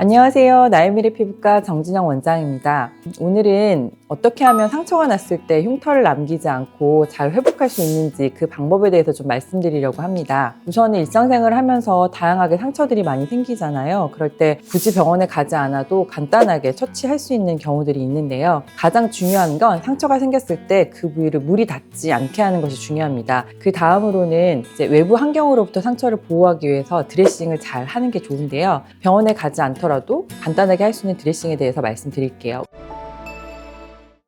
안녕하세요. 나유미래 피부과 정진영 원장입니다. 오늘은 어떻게 하면 상처가 났을 때 흉터를 남기지 않고 잘 회복할 수 있는지 그 방법에 대해서 좀 말씀드리려고 합니다. 우선은 일상생활을 하면서 다양하게 상처들이 많이 생기잖아요. 그럴 때 굳이 병원에 가지 않아도 간단하게 처치할 수 있는 경우들이 있는데요. 가장 중요한 건 상처가 생겼을 때 그 부위를 물이 닿지 않게 하는 것이 중요합니다. 그 다음으로는 이제 외부 환경으로부터 상처를 보호하기 위해서 드레싱을 잘 하는 게 좋은데요. 병원에 가지 않더라도 간단하게 할 수 있는 드레싱에 대해서 말씀드릴게요.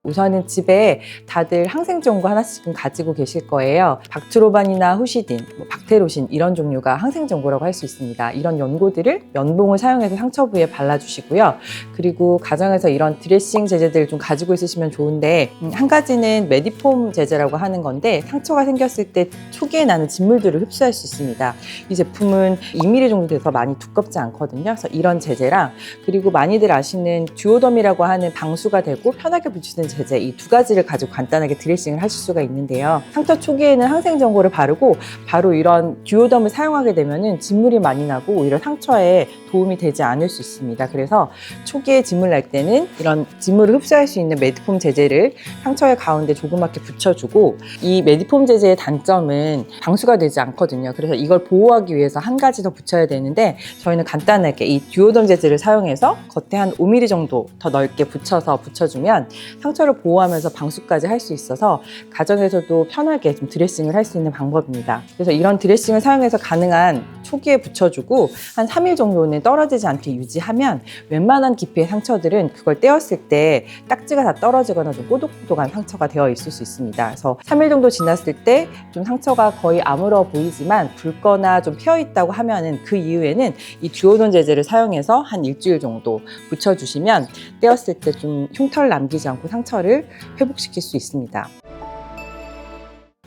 우선은 집에 다들 항생제온고 하나씩은 가지고 계실 거예요. 박트로반이나 후시딘, 박테로신 이런 종류가 항생제온고라고 할 수 있습니다. 이런 연고들을 면봉을 사용해서 상처 부위에 발라주시고요. 그리고 가정에서 이런 드레싱 제제들 좀 가지고 있으시면 좋은데 한 가지는 메디폼 제제라고 하는 건데 상처가 생겼을 때 초기에 나는 진물들을 흡수할 수 있습니다. 이 제품은 2mm 정도 돼서 많이 두껍지 않거든요. 그래서 이런 제제랑 그리고 많이들 아시는 듀오덤이라고 하는 방수가 되고 편하게 붙이는 제제 이 두 가지를 가지고 간단하게 드레싱을 하실 수가 있는데요. 상처 초기에는 항생제온고를 바르고 바로 이런 듀오덤을 사용하게 되면 진물이 많이 나고 오히려 상처에 도움이 되지 않을 수 있습니다. 그래서 초기에 진물 날 때는 이런 진물을 흡수할 수 있는 메디폼 제제를 상처의 가운데 조그맣게 붙여주고 이 메디폼 제제의 단점은 방수가 되지 않거든요. 그래서 이걸 보호하기 위해서 한 가지 더 붙여야 되는데 저희는 간단하게 이 듀오덤 제제를 사용해서 겉에 한 5mm 정도 더 넓게 붙여주면 상처를 보호하면서 방수까지 할 수 있어서 가정에서도 편하게 좀 드레싱을 할 수 있는 방법입니다. 그래서 이런 드레싱을 사용해서 가능한 초기에 붙여주고 한 3일 정도는 떨어지지 않게 유지하면 웬만한 깊이의 상처들은 그걸 떼었을 때 딱지가 다 떨어지거나 좀 꼬독꼬독한 상처가 되어 있을 수 있습니다. 그래서 3일 정도 지났을 때 좀 상처가 거의 아물어 보이지만 붉거나 좀 펴 있다고 하면은 그 이후에는 이 듀오덤 제제를 사용해서 한 일주일 정도 붙여주시면 떼었을 때 좀 흉터를 남기지 않고 상처를 회복시킬 수 있습니다.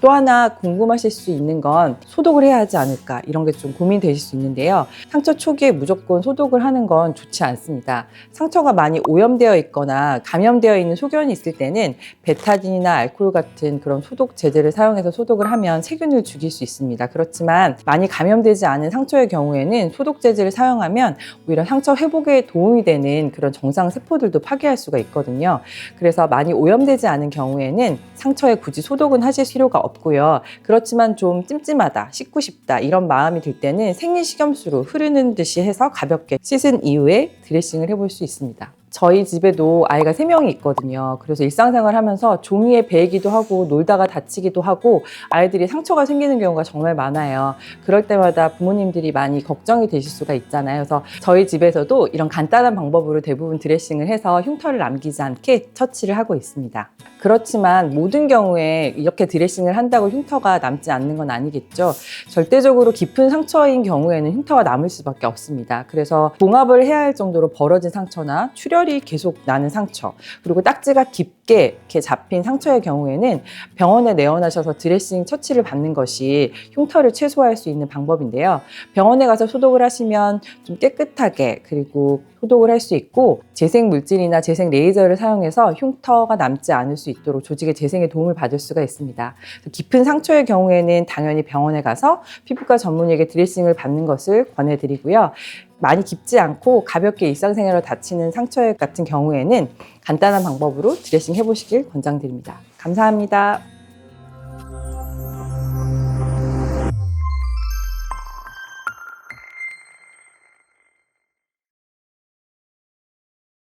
또 하나 궁금하실 수 있는 건 소독을 해야 하지 않을까 이런 게 좀 고민되실 수 있는데요. 상처 초기에 무조건 소독을 하는 건 좋지 않습니다. 상처가 많이 오염되어 있거나 감염되어 있는 소견이 있을 때는 베타딘이나 알코올 같은 그런 소독 제제를 사용해서 소독을 하면 세균을 죽일 수 있습니다. 그렇지만 많이 감염되지 않은 상처의 경우에는 소독 제제를 사용하면 오히려 상처 회복에 도움이 되는 그런 정상 세포들도 파괴할 수가 있거든요. 그래서 많이 오염되지 않은 경우에는 상처에 굳이 소독은 하실 필요가 없고요. 그렇지만 좀 찜찜하다, 씻고 싶다 이런 마음이 들 때는 생리식염수로 흐르는 듯이 해서 가볍게 씻은 이후에 드레싱을 해볼 수 있습니다. 저희 집에도 아이가 3명이 있거든요. 그래서 일상생활 하면서 종이에 베이기도 하고 놀다가 다치기도 하고 아이들이 상처가 생기는 경우가 정말 많아요. 그럴 때마다 부모님들이 많이 걱정이 되실 수가 있잖아요. 그래서 저희 집에서도 이런 간단한 방법으로 대부분 드레싱을 해서 흉터를 남기지 않게 처치를 하고 있습니다. 그렇지만 모든 경우에 이렇게 드레싱을 한다고 흉터가 남지 않는 건 아니겠죠. 절대적으로 깊은 상처인 경우에는 흉터가 남을 수밖에 없습니다. 그래서 봉합을 해야 할 정도로 벌어진 상처나 출혈이 계속 나는 상처, 그리고 딱지가 깊게 이렇게 잡힌 상처의 경우에는 병원에 내원하셔서 드레싱 처치를 받는 것이 흉터를 최소화할 수 있는 방법인데요. 병원에 가서 소독을 하시면 좀 깨끗하게 그리고 소독을 할 수 있고 재생 물질이나 재생 레이저를 사용해서 흉터가 남지 않을 수 있도록 조직의 재생에 도움을 받을 수가 있습니다. 깊은 상처의 경우에는 당연히 병원에 가서 피부과 전문의에게 드레싱을 받는 것을 권해드리고요. 많이 깊지 않고 가볍게 일상생활로 다치는 상처 같은 경우에는 간단한 방법으로 드레싱 해보시길 권장드립니다. 감사합니다.